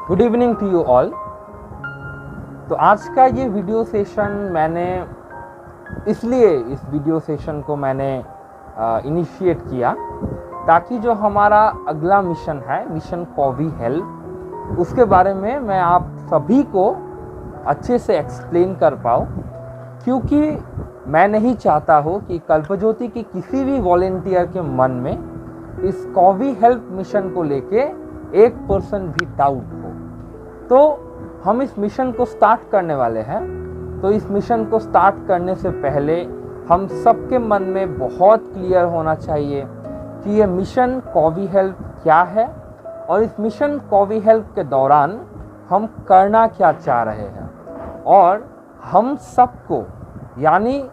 Good evening to you all. तो आज का ये वीडियो सेशन मैंने इसलिए इस वीडियो सेशन को मैंने इनिशिएट किया ताकि जो हमारा अगला मिशन है, मिशन कोवी हेल्प, उसके बारे में मैं आप सभी को अच्छे से एक्सप्लेन कर पाऊँ, क्योंकि मैं नहीं चाहता हूँ कि कल्पज्योति की किसी भी वॉलेंटियर के मन में इस कोवी हेल्प मिशन को लेके 1% भी डाउट हो। तो हम इस मिशन को स्टार्ट करने वाले हैं। तो इस मिशन को स्टार्ट करने से पहले हम सबके मन में बहुत क्लियर होना चाहिए कि ये मिशन कोवी हेल्प क्या है और इस मिशन कोवी हेल्प के दौरान हम करना क्या चाह रहे हैं, और हम सबको यानी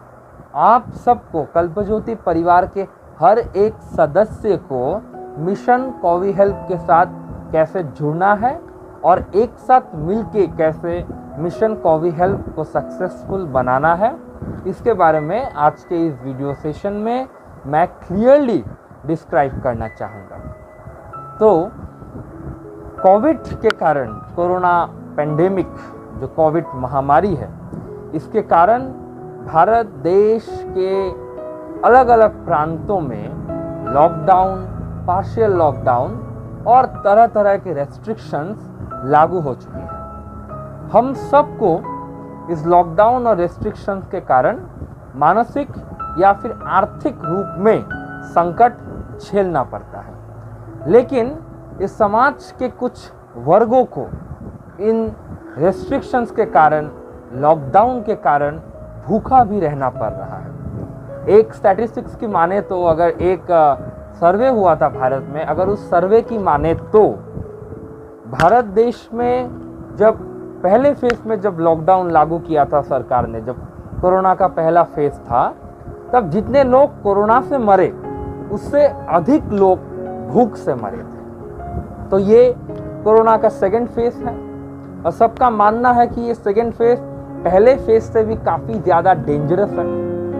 आप सबको, कल्पज्योति परिवार के हर एक सदस्य को मिशन कोवी हेल्प के साथ कैसे जुड़ना है और एक साथ मिलके कैसे मिशन कोवी हेल्प को सक्सेसफुल बनाना है, इसके बारे में आज के इस वीडियो सेशन में मैं क्लियरली डिस्क्राइब करना चाहूँगा। तो कोविड के कारण, कोरोना पेंडेमिक जो कोविड महामारी है, इसके कारण भारत देश के अलग अलग प्रांतों में लॉकडाउन, पार्शियल लॉकडाउन और तरह तरह के रेस्ट्रिक्शंस लागू हो चुकी हैं। हम सबको इस लॉकडाउन और रेस्ट्रिक्शंस के कारण मानसिक या फिर आर्थिक रूप में संकट झेलना पड़ता है, लेकिन इस समाज के कुछ वर्गों को इन रेस्ट्रिक्शंस के कारण, लॉकडाउन के कारण भूखा भी रहना पड़ रहा है। एक स्टैटिस्टिक्स की माने तो, अगर एक सर्वे हुआ था भारत में, अगर उस सर्वे की माने तो भारत देश में जब पहले फेज में जब लॉकडाउन लागू किया था सरकार ने, जब कोरोना का पहला फेज था, तब जितने लोग कोरोना से मरे उससे अधिक लोग भूख से मरे थे। तो ये कोरोना का सेकंड फेज है और सबका मानना है कि ये सेकंड फेज पहले फेज से भी काफ़ी ज़्यादा डेंजरस है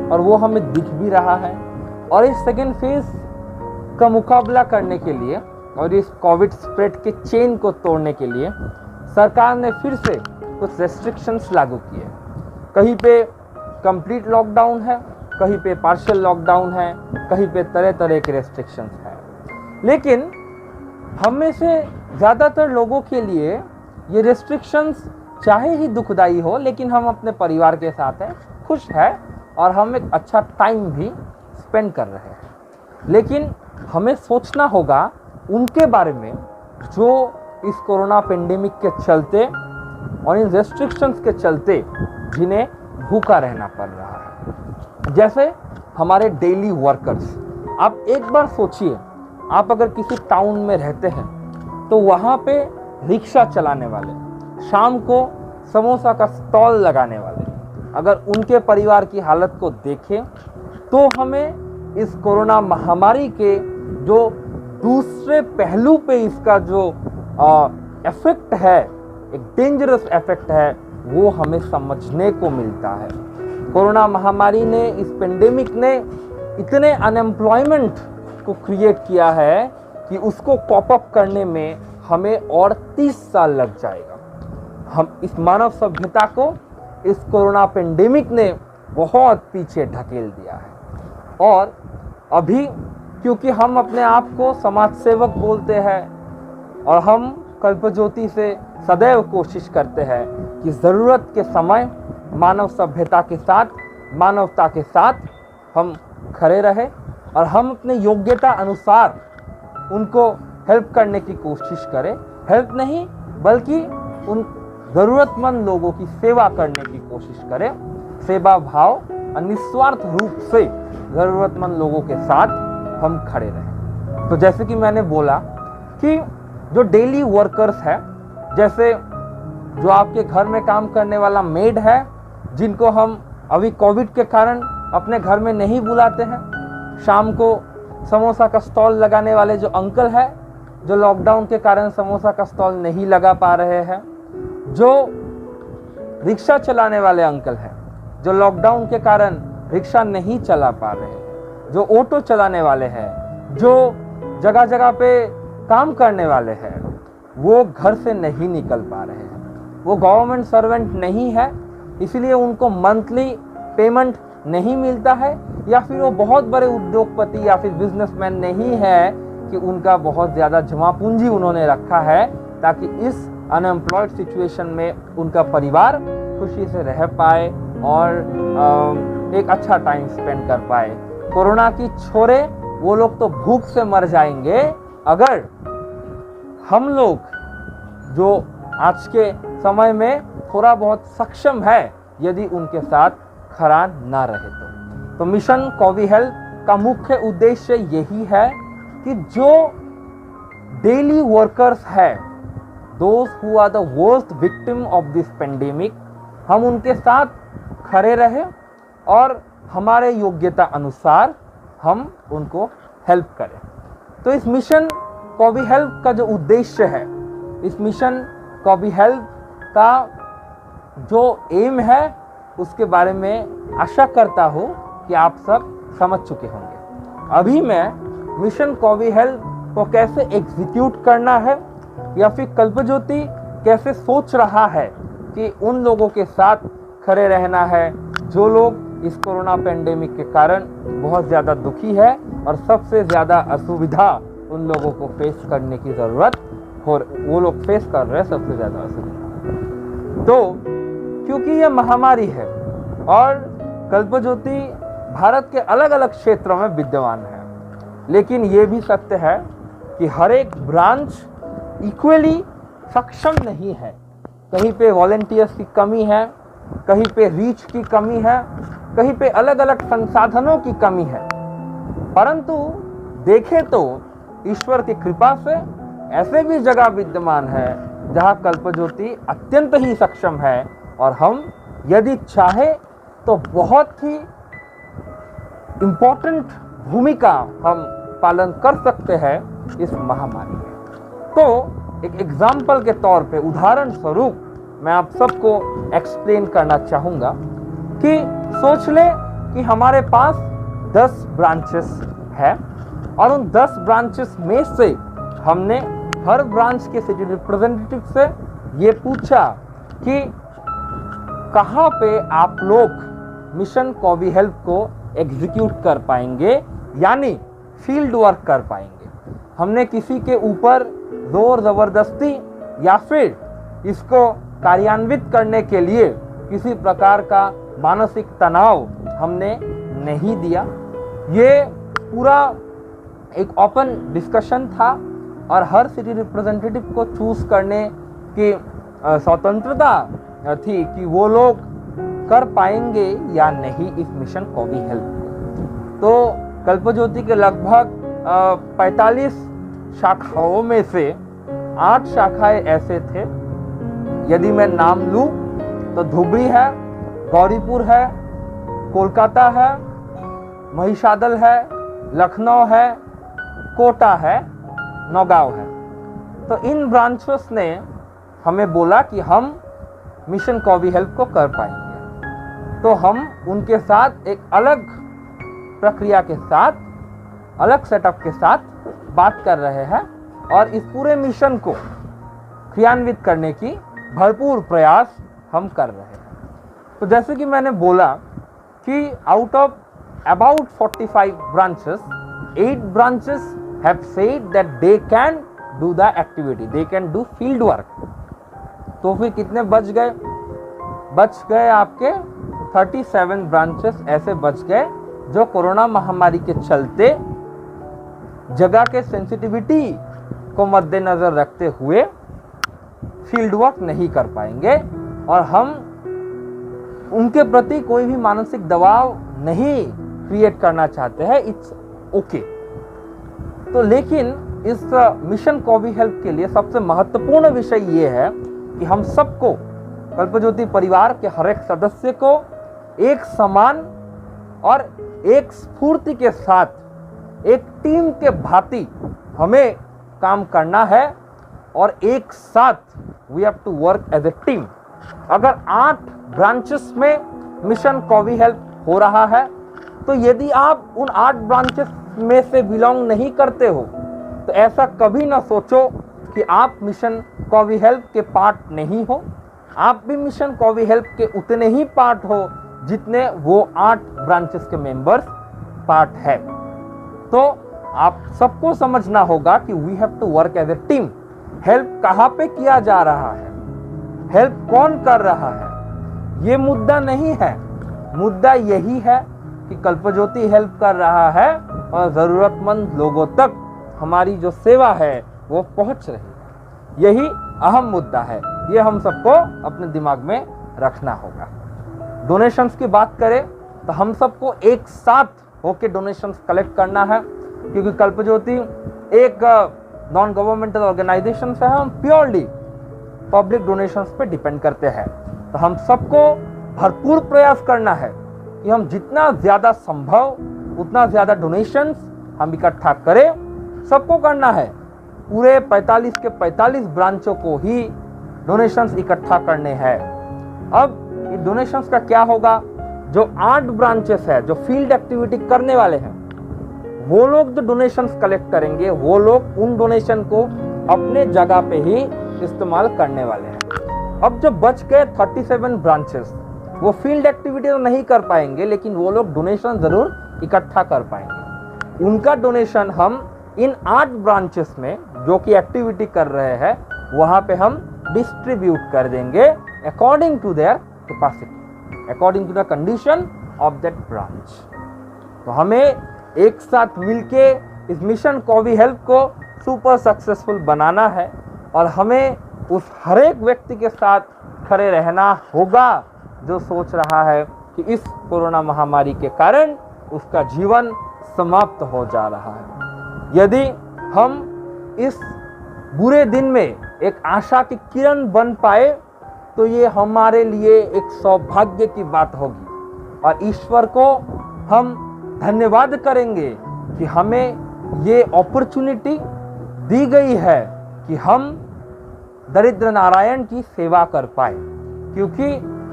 और वो हमें दिख भी रहा है। और इस सेकंड फेज का मुकाबला करने के लिए और इस कोविड स्प्रेड के चेन को तोड़ने के लिए सरकार ने फिर से कुछ रेस्ट्रिक्शंस लागू किए। कहीं पे कंप्लीट लॉकडाउन है, कहीं पे पार्शियल लॉकडाउन है, कहीं पे तरह तरह के रेस्ट्रिक्शंस हैं। लेकिन हम में से ज़्यादातर लोगों के लिए ये रेस्ट्रिक्शंस चाहे ही दुखदाई हो, लेकिन हम अपने परिवार के साथ हैं, खुश है और हम एक अच्छा टाइम भी स्पेंड कर रहे हैं। लेकिन हमें सोचना होगा उनके बारे में जो इस कोरोना पेंडेमिक के चलते और इन रेस्ट्रिक्शंस के चलते जिन्हें भूखा रहना पड़ रहा है। जैसे हमारे डेली वर्कर्स। आप एक बार सोचिए, आप अगर किसी टाउन में रहते हैं तो वहाँ पे रिक्शा चलाने वाले, शाम को समोसा का स्टॉल लगाने वाले, अगर उनके परिवार की हालत को देखें तो हमें इस कोरोना महामारी के जो दूसरे पहलू पे इसका जो इफेक्ट है, एक डेंजरस इफेक्ट है, वो हमें समझने को मिलता है। कोरोना महामारी ने, इस पेंडेमिक ने इतने अनएम्प्लॉयमेंट को क्रिएट किया है कि उसको कॉप अप करने में हमें और 30 साल लग जाएगा। हम इस मानव सभ्यता को इस कोरोना पेंडेमिक ने बहुत पीछे ढकेल दिया है। और अभी क्योंकि हम अपने आप को समाज सेवक बोलते हैं और हम कल्पज्योति से सदैव कोशिश करते हैं कि ज़रूरत के समय मानव सभ्यता के साथ, मानवता के साथ हम खड़े रहें और हम अपने योग्यता अनुसार उनको हेल्प करने की कोशिश करें। हेल्प नहीं बल्कि उन ज़रूरतमंद लोगों की सेवा करने की कोशिश करें। सेवा भाव और निस्वार्थ रूप से ज़रूरतमंद लोगों के साथ हम खड़े रहें। तो जैसे कि मैंने बोला कि जो डेली वर्कर्स है, जैसे जो आपके घर में काम करने वाला मेड है, जिनको हम अभी कोविड के कारण अपने घर में नहीं बुलाते हैं, शाम को समोसा का स्टॉल लगाने वाले जो अंकल है, जो लॉकडाउन के कारण समोसा का स्टॉल नहीं लगा पा रहे हैं, जो रिक्शा चलाने वाले अंकल हैं, जो लॉकडाउन के कारण रिक्शा नहीं चला पा रहे हैं, जो ऑटो चलाने वाले हैं, जो जगह जगह पे काम करने वाले हैं, वो घर से नहीं निकल पा रहे हैं। वो गवर्नमेंट सर्वेंट नहीं है, इसलिए उनको मंथली पेमेंट नहीं मिलता है, या फिर वो बहुत बड़े उद्योगपति या फिर बिजनेसमैन नहीं है कि उनका बहुत ज़्यादा जमा पूंजी उन्होंने रखा है ताकि इस अनएम्प्लॉयड सिचुएशन में उनका परिवार खुशी से रह पाए और एक अच्छा टाइम स्पेंड कर पाए। कोरोना की छोरे वो लोग तो भूख से मर जाएंगे अगर हम लोग जो आज के समय में थोड़ा बहुत सक्षम है यदि उनके साथ खड़ा ना रहे तो मिशन कोवी हेल्प का मुख्य उद्देश्य यही है कि जो डेली वर्कर्स है, those who are the worst victim of this pandemic, हम उनके साथ खड़े रहे और हमारे योग्यता अनुसार हम उनको हेल्प करें। तो इस मिशन कोवी हेल्प का जो उद्देश्य है, इस मिशन कोवी हेल्प का जो एम है उसके बारे में आशा करता हूँ कि आप सब समझ चुके होंगे। अभी मैं मिशन कोवी हेल्प को कैसे एग्जीक्यूट करना है या फिर कल्पज्योति कैसे सोच रहा है कि उन लोगों के साथ खड़े रहना है जो लोग इस कोरोना पेंडेमिक के कारण बहुत ज़्यादा दुखी है और सबसे ज़्यादा असुविधा उन लोगों को फेस करने की ज़रूरत हो, वो लोग फेस कर रहे हैं सबसे ज़्यादा असुविधा। तो क्योंकि ये महामारी है और कल्पज्योति भारत के अलग अलग क्षेत्रों में विद्यमान है, लेकिन ये भी सत्य है कि हर एक ब्रांच इक्वली सक्षम नहीं है। कहीं पे वॉलंटियर्स की कमी है, कहीं पे रीच की कमी है, कहीं पे अलग अलग संसाधनों की कमी है। परंतु देखें तो ईश्वर की कृपा से ऐसे भी जगह विद्यमान है जहां कल्पज्योति अत्यंत ही सक्षम है और हम यदि चाहे तो बहुत ही इम्पोर्टेंट भूमिका हम पालन कर सकते हैं इस महामारी में। तो एक एग्जाम्पल के तौर पे, उदाहरण स्वरूप मैं आप सबको एक्सप्लेन करना चाहूँगा कि सोच ले कि हमारे पास 10 ब्रांचेस है और उन 10 ब्रांचेस में से हमने हर ब्रांच के सिटी रिप्रेजेंटेटिव से ये पूछा कि कहाँ पे आप लोग मिशन कोवी हेल्प को एग्जीक्यूट कर पाएंगे, यानी फील्ड वर्क कर पाएंगे। हमने किसी के ऊपर जोर ज़बरदस्ती या फिर इसको कार्यान्वित करने के लिए किसी प्रकार का मानसिक तनाव हमने नहीं दिया। ये पूरा एक ओपन डिस्कशन था और हर सिटी रिप्रेजेंटेटिव को चूज करने की स्वतंत्रता थी कि वो लोग कर पाएंगे या नहीं इस मिशन कोवी हेल्प। तो कल्पज्योति के लगभग 45 शाखाओं में से 8 शाखाएं ऐसे थे, यदि मैं नाम लूं तो धुबरी है, गौरीपुर है, कोलकाता है, महिषादल है, लखनऊ है, कोटा है, नौगांव है। तो इन ब्रांचेस ने हमें बोला कि हम मिशन कोवी हेल्प को कर पाएंगे। तो हम उनके साथ एक अलग प्रक्रिया के साथ, अलग सेटअप के साथ बात कर रहे हैं और इस पूरे मिशन को क्रियान्वित करने की भरपूर प्रयास हम कर रहे हैं। तो जैसे कि मैंने बोला कि out of about 45 branches, 8 branches have said that they can do the activity, they can do field work। तो फिर कितने बच गए? बच गए आपके 37 ब्रांचेस ऐसे बच गए जो कोरोना महामारी के चलते जगह के सेंसिटिविटी को मद्देनजर रखते हुए फील्ड वर्क नहीं कर पाएंगे और हम उनके प्रति कोई भी मानसिक दबाव नहीं क्रिएट करना चाहते हैं। It's okay. तो लेकिन इस मिशन कोवी हेल्प के लिए सबसे महत्वपूर्ण विषय ये है कि हम सबको, कल्पज्योति परिवार के हर एक सदस्य को एक समान और एक स्फूर्ति के साथ एक टीम के भांति हमें काम करना है और एक साथ we have to work as a team. अगर 8 ब्रांचेस में मिशन कोवी हेल्प हो रहा है तो यदि आप उन 8 ब्रांचेस में से बिलोंग नहीं करते हो तो ऐसा कभी ना सोचो कि आप मिशन कौवी हेल्प के पार्ट नहीं हो, आप भी मिशन कौवी हेल्प के उतने ही पार्ट हो जितने वो 8 ब्रांचेस के मेंबर्स पार्ट है। तो आप सबको समझना होगा कि we have to work as a team. Help कहाँ पे किया जा रहा है, हेल्प कौन कर रहा है, ये मुद्दा नहीं है। मुद्दा यही है कि कल्पज्योति हेल्प कर रहा है और ज़रूरतमंद लोगों तक हमारी जो सेवा है वो पहुंच रही है। यही अहम मुद्दा है, ये हम सबको अपने दिमाग में रखना होगा। डोनेशंस की बात करें तो हम सबको एक साथ होके डोनेशंस कलेक्ट करना है, क्योंकि कल्पज्योति एक नॉन गवर्नमेंटल ऑर्गेनाइजेशन से है, हम प्योरली पब्लिक डोनेशंस पे डिपेंड करते हैं। तो हम सबको भरपूर प्रयास करना है कि हम जितना ज़्यादा संभव उतना ज़्यादा डोनेशंस हम इकट्ठा करें। सबको करना है, पूरे 45 के 45 ब्रांचों को ही डोनेशंस इकट्ठा करने हैं। अब ये डोनेशंस का क्या होगा, जो 8 ब्रांचेस है जो फील्ड एक्टिविटी करने वाले हैं वो लोग जो डोनेशंस कलेक्ट करेंगे वो लोग उन डोनेशन को अपने जगह पे ही इस्तेमाल करने वाले हैं। अब जो बच गए 37 ब्रांचेस वो फील्ड एक्टिविटी तो नहीं कर पाएंगे, लेकिन वो लोग डोनेशन जरूर इकट्ठा कर पाएंगे। उनका डोनेशन हम इन 8 ब्रांचेस में जो कि एक्टिविटी कर रहे हैं वहाँ पे हम डिस्ट्रीब्यूट कर देंगे according to their capacity, according to the condition of that branch. तो हमें एक साथ मिलके इस मिशन कौवी हेल्प को सुपर सक्सेसफुल बनाना है और हमें उस हर एक व्यक्ति के साथ खड़े रहना होगा जो सोच रहा है कि इस कोरोना महामारी के कारण उसका जीवन समाप्त हो जा रहा है। यदि हम इस बुरे दिन में एक आशा की किरण बन पाए तो ये हमारे लिए एक सौभाग्य की बात होगी और ईश्वर को हम धन्यवाद करेंगे कि हमें ये अपॉर्चुनिटी दी गई है कि हम दरिद्र नारायण की सेवा कर पाए। क्योंकि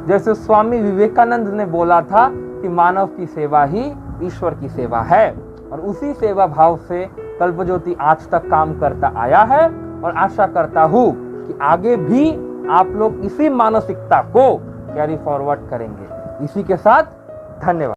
जैसे स्वामी विवेकानंद ने बोला था कि मानव की सेवा ही ईश्वर की सेवा है, और उसी सेवा भाव से कल्पज्योति आज तक काम करता आया है और आशा करता हूँ कि आगे भी आप लोग इसी मानसिकता को कैरी फॉरवर्ड करेंगे। इसी के साथ धन्यवाद।